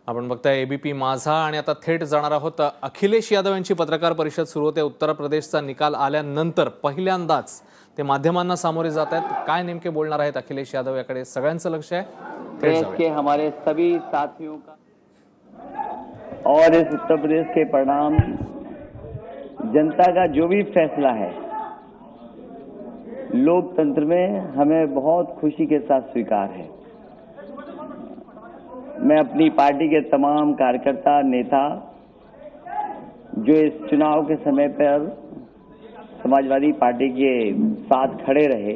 आपण बघताय एबीपी माझा आणि आता थेट जाणार आहोत अखिलेश यादव यांची पत्रकार परिषद सुरू होते। उत्तर प्रदेशचा निकाल आल्यानंतर पहिल्यांदाच ते माध्यमांना सामोरे जात आहेत। काय नेमके बोलणार आहेत अखिलेश यादव याकडे सगळ्यांचं लक्ष आहे। देश के हमारे सभी साथियों का और इस उत्तर प्रदेश के परिणाम जनता का जो भी फैसला है लोकतंत्र में हमें बहुत खुशी के साथ स्वीकार है। मैं अपनी पार्टी के तमाम कार्यकर्ता नेता जो इस चुनाव के समय पर समाजवादी पार्टी के साथ खड़े रहे,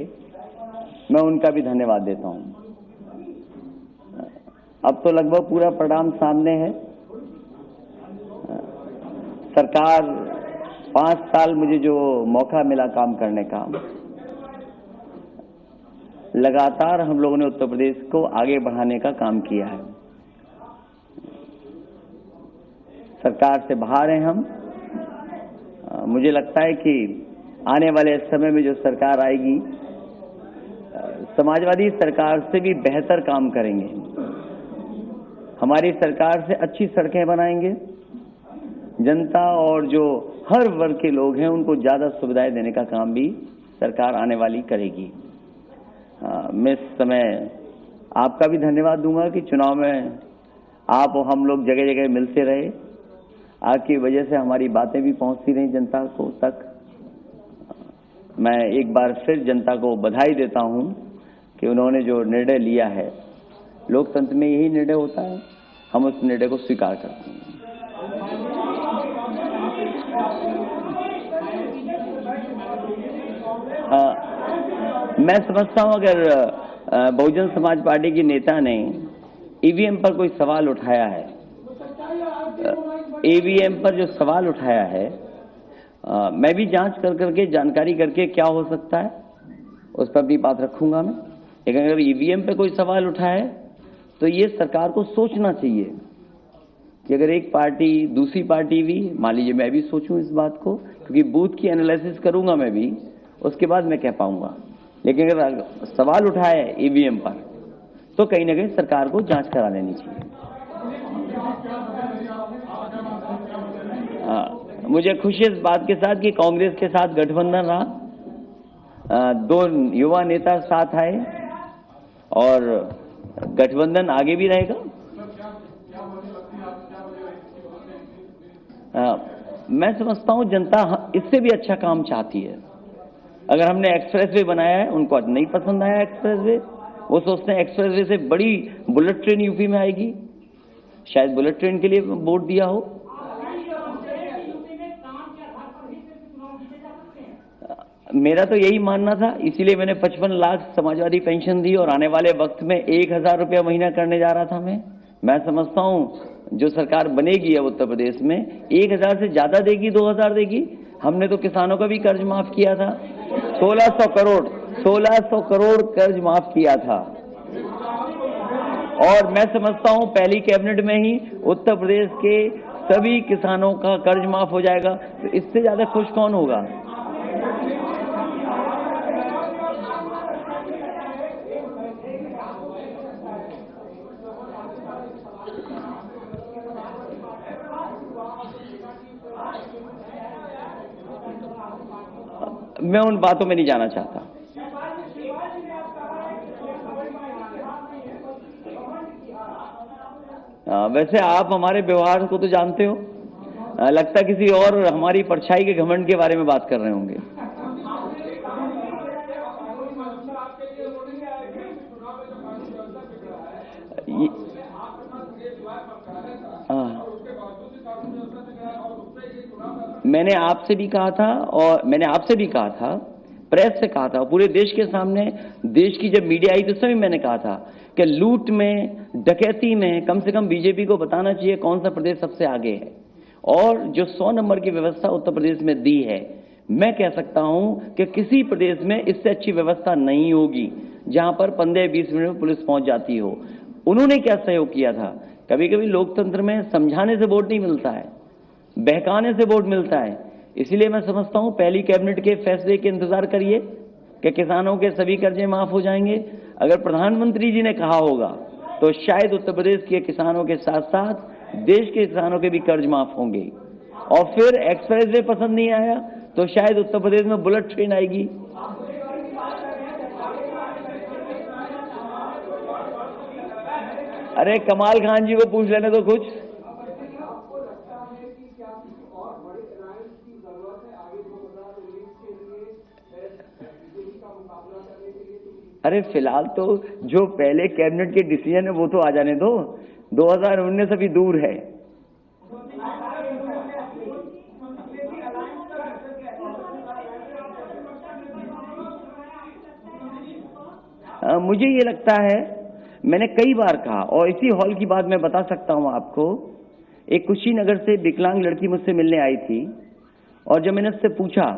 मैं उनका भी धन्यवाद देता हूं। अब तो लगभग पूरा परिणाम सामने है। सरकार 5 साल मुझे जो मौका मिला काम करने का, लगातार हम लोगों ने उत्तर प्रदेश को आगे बढ़ाने का काम किया है। सरकार से बाहर हैं हम। मुझे लगता है कि आने वाले समय में जो सरकार आएगी, समाजवादी सरकार से भी बेहतर काम करेंगे। हमारी सरकार से अच्छी सड़कें बनाएंगे। जनता और जो हर वर्ग के लोग हैं उनको ज्यादा सुविधाएं देने का काम भी सरकार आने वाली करेगी। मैं इस समय आपका भी धन्यवाद दूंगा कि चुनाव में आप और हम लोग जगह जगह मिलते रहे। आपकी वजह से हमारी बातें भी पहुंचती रही जनता को तक। मैं एक बार फिर जनता को बधाई देता हूं कि उन्होंने जो निर्णय लिया है, लोकतंत्र में यही निर्णय होता है, हम उस निर्णय को स्वीकार करते हैं। मैं समझता हूं अगर बहुजन समाज पार्टी की नेता ने ईवीएम पर कोई सवाल उठाया है, ईवीएम पर जो सवाल उठाया है, मैं भी जांच करके जानकारी करके क्या हो सकता है उस पर अपनी बात रखूंगा मैं। लेकिन अगर ईवीएम पे कोई सवाल उठाए तो ये सरकार को सोचना चाहिए कि अगर एक पार्टी दूसरी पार्टी भी, मान लीजिए मैं भी सोचूं इस बात को, क्योंकि बूथ की एनालिसिस करूंगा मैं भी, उसके बाद मैं कह पाऊंगा। लेकिन अगर सवाल उठाए ईवीएम पर तो कहीं ना कहीं सरकार को जांच करा लेनी चाहिए। मुझे खुशी इस बात के साथ कि कांग्रेस के साथ गठबंधन रहा, 2 युवा नेता साथ आए और गठबंधन आगे भी रहेगा। मैं समझता हूं जनता इससे भी अच्छा काम चाहती है। अगर हमने एक्सप्रेसवे बनाया है, उनको नहीं पसंद आया एक्सप्रेसवे, वो सोचते हैं एक्सप्रेसवे से बड़ी बुलेट ट्रेन यूपी में आएगी, शायद बुलेट ट्रेन के लिए वोट दिया हो। मेरा तो यही मानना था, इसीलिए मैंने 55 लाख समाजवादी पेंशन दी और आने वाले वक्त में 1000 रुपया महीना करने जा रहा था मैं समझता हूं जो सरकार बनेगी अब उत्तर प्रदेश में 1000 से ज्यादा देगी, 2000 देगी। हमने तो किसानों का भी कर्ज माफ किया था, 1600 करोड़ कर्ज माफ किया था। और मैं समझता हूं पहली कैबिनेट में ही उत्तर प्रदेश के सभी किसानों का कर्ज माफ हो जाएगा, तो इससे ज्यादा खुश कौन होगा। मैं उन बातों में नहीं जाना चाहता। वैसे आप हमारे व्यवहार को तो जानते हो, लगता किसी और हमारी परछाई के घमंड के बारे में बात कर रहे होंगे। मैंने आपसे भी कहा था, प्रेस से कहा था, पूरे देश के सामने, देश की जब मीडिया आई तो समय मैंने कहा था कि लूट में, डकैती में कम से कम बीजेपी को बताना चाहिए कौन सा प्रदेश सबसे आगे है। और जो 100 नंबर की व्यवस्था उत्तर प्रदेश में दी है, मैं कह सकता हूं कि किसी प्रदेश में इससे अच्छी व्यवस्था नहीं होगी, जहां पर 15-20 मिनट में पुलिस पहुंच जाती हो। उन्होंने क्या सहयोग किया था। कभी कभी लोकतंत्र में समझाने से वोट नहीं मिलता है, बहकाने से वोट मिलता है। इसलिए मैं समझता हूं पहली कैबिनेट के फैसले के इंतजार करिए कि किसानों के सभी कर्जे माफ हो जाएंगे। अगर प्रधानमंत्री जी ने कहा होगा तो शायद उत्तर प्रदेश के किसानों के साथ साथ देश के किसानों के भी कर्ज माफ होंगे। और फिर एक्सप्रेस वे पसंद नहीं आया तो शायद उत्तर प्रदेश में बुलेट ट्रेन आएगी। अरे कमाल खान जी को पूछ लेने तो कुछ। अरे फिलहाल तो जो पहले कैबिनेट के डिसीजन है वो तो आ जाने दो, 2019 अभी दूर है। मुझे ये लगता है, मैंने कई बार कहा और इसी हॉल की बात मैं बता सकता हूं आपको। एक कुशीनगर से विकलांग लड़की मुझसे मिलने आई थी और जब मैंने उससे पूछा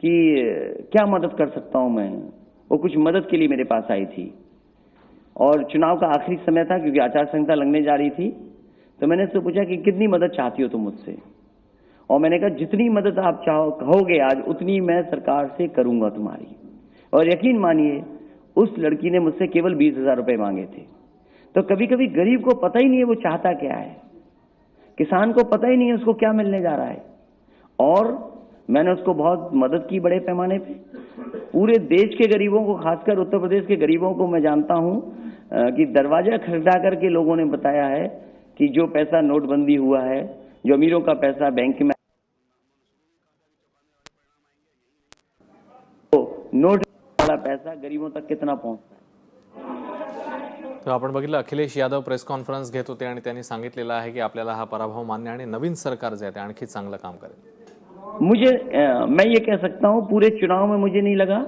कि क्या मदद कर सकता हूं मैं, वो कुछ मदद के लिए मेरे पास आई थी और चुनाव का आखिरी समय था क्योंकि आचार संहिता लगने जा रही थी। तो मैंने उससे पूछा कि कितनी मदद चाहती हो तुम मुझसे, और मैंने कहा जितनी मदद आप चाहो कहोगे आज उतनी मैं सरकार से करूंगा तुम्हारी। और यकीन मानिए उस लड़की ने मुझसे केवल 20,000 रुपए मांगे थे। तो कभी कभी गरीब को पता ही नहीं है वो चाहता क्या है, किसान को पता ही नहीं है उसको क्या मिलने जा रहा है। और मैंने उसको बहुत मदद की बड़े पैमाने पे। पूरे देश के गरीबों को, खासकर उत्तर प्रदेश के गरीबों को मैं जानता हूं कि दरवाजा खटखटा करके लोगों ने बताया है कि जो पैसा नोटबंदी हुआ है, जो अमीरों का पैसा बैंक में, तो नोट वाला पैसा गरीबों तक कितना पहुंचता है। तर आपण बघितलं अखिलेश यादव प्रेस कॉन्फरन्स घेत होते आणि त्यांनी सांगितलेलं आहे की आपल्याला हा पराभव मान्य आणि नवीन सरकार जे आहे ते आणखी चांगलं काम करेल। मैं ये कह सकता हूं पूरे चुनाव में मुझे नहीं लगा,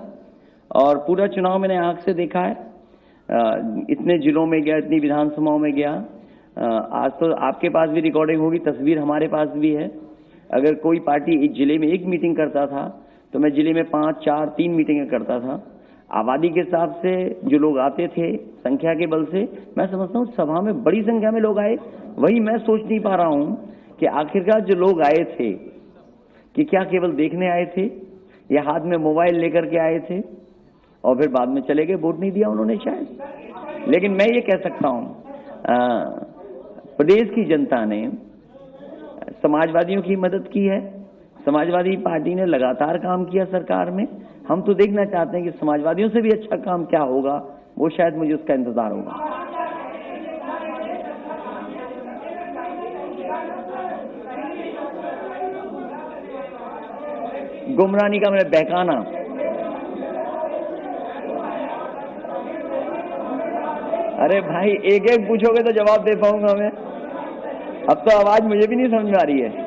और पूरा चुनाव मैंने आंख से देखा है। इतने जिलों में गया, इतनी विधानसभाओं में गया। आज तो आपके पास भी रिकॉर्डिंग होगी, तस्वीर हमारे पास भी है। अगर कोई पार्टी एक जिले में एक मीटिंग करता था तो मैं जिले में 5, 4, 3 मीटिंगें करता था। आबादी के हिसाब से जो लोग आते थे, संख्या के बल से, मैं समझता हूँ सभा में बड़ी संख्या में लोग आए। वही मैं सोच नहीं पा रहा हूँ कि आखिरकार जो लोग आए थे कि क्या केवल देखने आए थे या हाथ में मोबाइल लेकर के आए थे और फिर बाद में चले गए, वोट नहीं दिया उन्होंने शायद। लेकिन मैं ये कह सकता हूं प्रदेश की जनता ने समाजवादियों की मदद की है। समाजवादी पार्टी ने लगातार काम किया सरकार में। हम तो देखना चाहते हैं कि समाजवादियों से भी अच्छा काम क्या होगा, वो शायद मुझे उसका इंतजार होगा। गुमरानी का मैंने बहकाना, अरे भाई एक एक पूछोगे तो जवाब दे पाऊंगा मैं। अब तो आवाज मुझे भी नहीं समझ में आ रही है।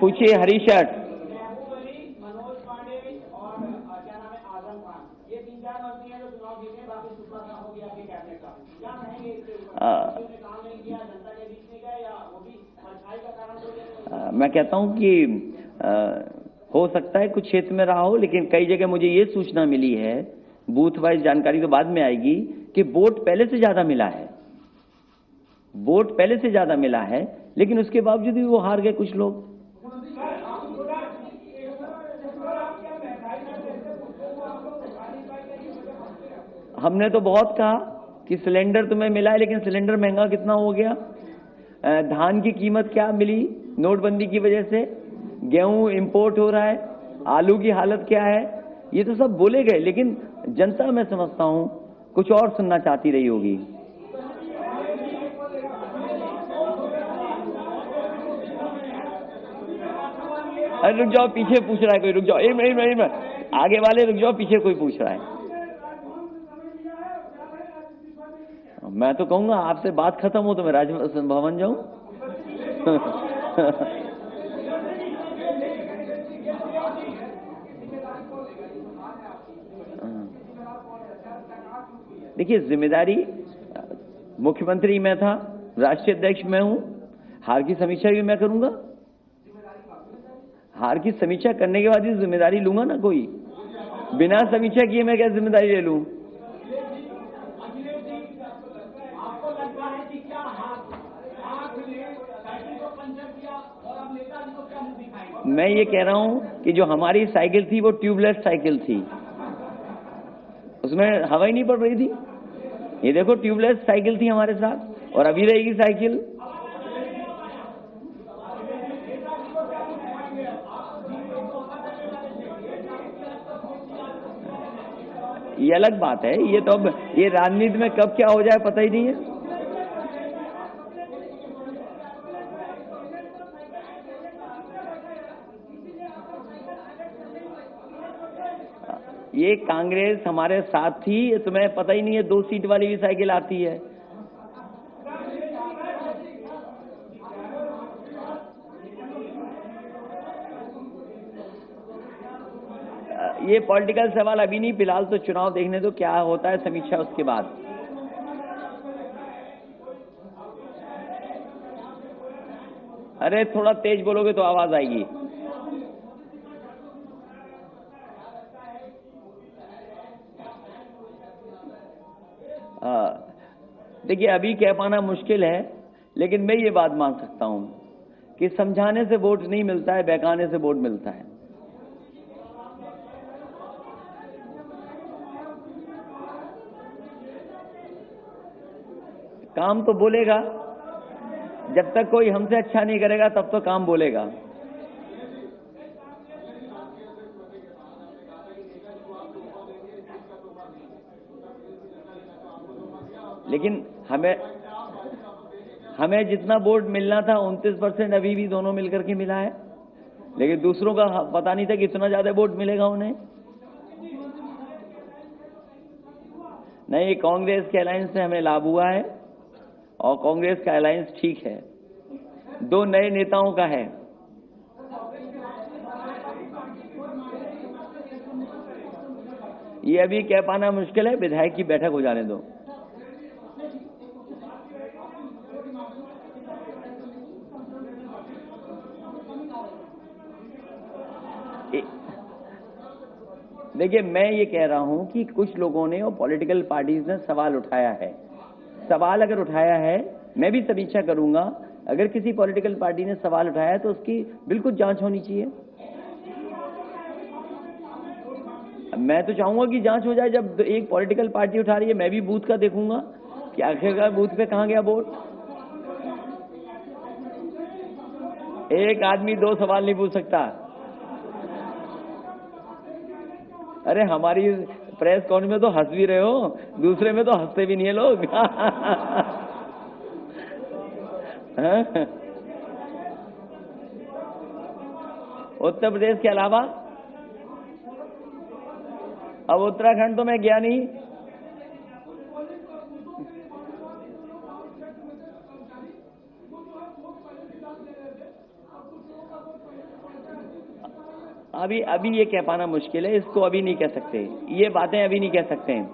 पूछिए हरीशट। मैं कहता हूं कि हो सकता है कुछ क्षेत्र में रहा हो, लेकिन कई जगह मुझे ये सूचना मिली है, बूथ वाइज जानकारी तो बाद में आएगी, कि वोट पहले से ज्यादा मिला है। वोट पहले से ज्यादा मिला है, लेकिन उसके बावजूद भी वो हार गए कुछ लोग। हमने तो बहुत कहा कि सिलेंडर तुम्हें मिला है, लेकिन सिलेंडर महंगा कितना हो गया। धान की कीमत क्या मिली नोटबंदी की वजह से, गेहूं इंपोर्ट हो रहा है, आलू की हालत क्या है, ये तो सब बोले गए। लेकिन जनता, मैं समझता हूं, कुछ और सुनना चाहती रही होगी। अरे रुक जाओ, पीछे पूछ रहा है कोई, रुक जाओ, एक मिनट, आगे वाले रुक जाओ, पीछे कोई पूछ रहा है। मैं तो कहूंगा आपसे बात खत्म हो तो मैं राजभवन जाऊं। देखिए, जिम्मेदारी मुख्यमंत्री मैं था, राष्ट्रीय अध्यक्ष मैं हूं, हार की समीक्षा भी मैं करूंगा। हार की समीक्षा करने के बाद ही जिम्मेदारी लूंगा ना। कोई बिना समीक्षा किए मैं क्या जिम्मेदारी ले लूं? मैं ये कह रहा हूं कि जो हमारी साइकिल थी वो ट्यूबलेस साइकिल थी, उसमें हवा ही नहीं पड़ रही थी। ये देखो ट्यूबलेस साइकिल थी हमारे साथ और अभी रहेगी साइकिल। ये अलग बात है, ये तो अब ये राजनीति में कब क्या हो जाए पता ही नहीं है। ये कांग्रेस हमारे साथ थी, तुम्हें पता ही नहीं है 2 सीट वाली भी साइकिल आती है। ये पॉलिटिकल सवाल अभी नहीं, फिलहाल तो चुनाव देखने दो क्या होता है, समीक्षा उसके बाद। अरे थोड़ा तेज बोलोगे तो आवाज आएगी। देखिए अभी कह पाना मुश्किल है, लेकिन मैं ये बात मान सकता हूं कि समझाने से वोट नहीं मिलता है, बहकाने से वोट मिलता है। काम तो बोलेगा, जब तक कोई हमसे अच्छा नहीं करेगा तब तो काम बोलेगा। लेकिन हमें जितना वोट मिलना था 29% अभी भी दोनों मिलकर के मिला है, लेकिन दूसरों का पता नहीं था कि इतना ज्यादा वोट मिलेगा उन्हें। नहीं, कांग्रेस के अलायंस से हमें लाभ हुआ है और कांग्रेस का अलायंस ठीक है, 2 नए नेताओं का है। ये अभी कह पाना मुश्किल है, विधायक की बैठक हो जाने दो। देखिए मैं ये कह रहा हूं कि कुछ लोगों ने और पॉलिटिकल पार्टीज ने सवाल उठाया है। सवाल अगर उठाया है, मैं भी समीक्षा करूंगा। अगर किसी पॉलिटिकल पार्टी ने सवाल उठाया है तो उसकी बिल्कुल जांच होनी चाहिए। मैं तो चाहूंगा कि जांच हो जाए। जब एक पॉलिटिकल पार्टी उठा रही है, मैं भी बूथ का देखूंगा कि आखिरकार बूथ पे कहां गया वोट। एक आदमी 2 सवाल नहीं पूछ सकता। अरे हमारी प्रेस कॉन्फ्रेंस में तो हंस भी रहे हो, दूसरे में तो हंसते भी नहीं है लोग। उत्तर प्रदेश के अलावा अब उत्तराखंड तो मैं गया नहीं। अभी ये कह पाना मुश्किल है, इसको अभी नहीं कह सकते, ये बातें अभी नहीं कह सकते हैं।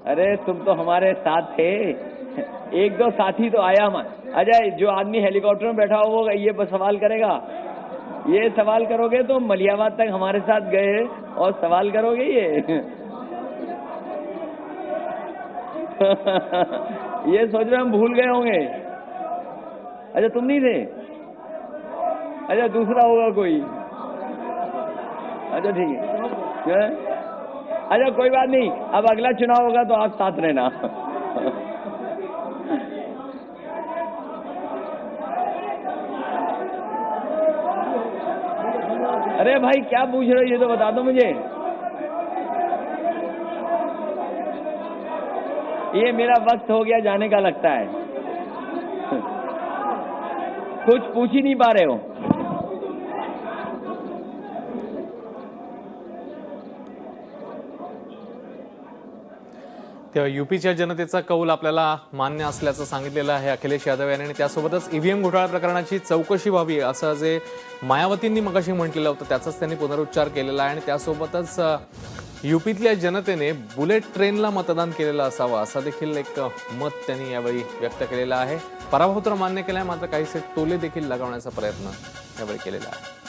अरे तुम तो हमारे साथ थे, 1-2 साथी तो आया। अजय, जो आदमी हेलीकॉप्टर में बैठा हो वो ये सवाल करेगा? ये सवाल करोगे तो मलियाबाद तक हमारे साथ गए और सवाल करोगे ये? ये सोच रहे हम भूल गए होंगे। अच्छा तुम नहीं थे? अच्छा दूसरा होगा कोई। अच्छा ठीक है। अच्छा कोई बात नहीं, अब अगला चुनाव होगा तो आप साथ रहना। अरे भाई क्या पूछ रहे हो, ये तो बता दो मुझे। ये मेरा वक्त हो गया जाने का लगता है। कुछ पूछ ही नहीं पा रहे हो। तेव्हा यूपीच्या जनतेचा कौल आपल्याला मान्य असल्याचं सांगितलेलं आहे अखिलेश यादव यांनी, आणि त्यासोबतच ईव्हीएम घोटाळा प्रकरणाची चौकशी व्हावी असं जे मायावतींनी मगाशी म्हटलेलं होतं त्याचाच त्यांनी पुनरुच्चार केलेला आहे। आणि त्यासोबतच यूपीतल्या जनतेने बुलेट ट्रेनला मतदान केलेलं असावं असं देखील एक मत त्यांनी यावेळी व्यक्त केलेलं आहे। पराभव तर मान्य केलाय, मात्र काहीसे टोले देखील लगावण्याचा प्रयत्न यावेळी केलेला आहे।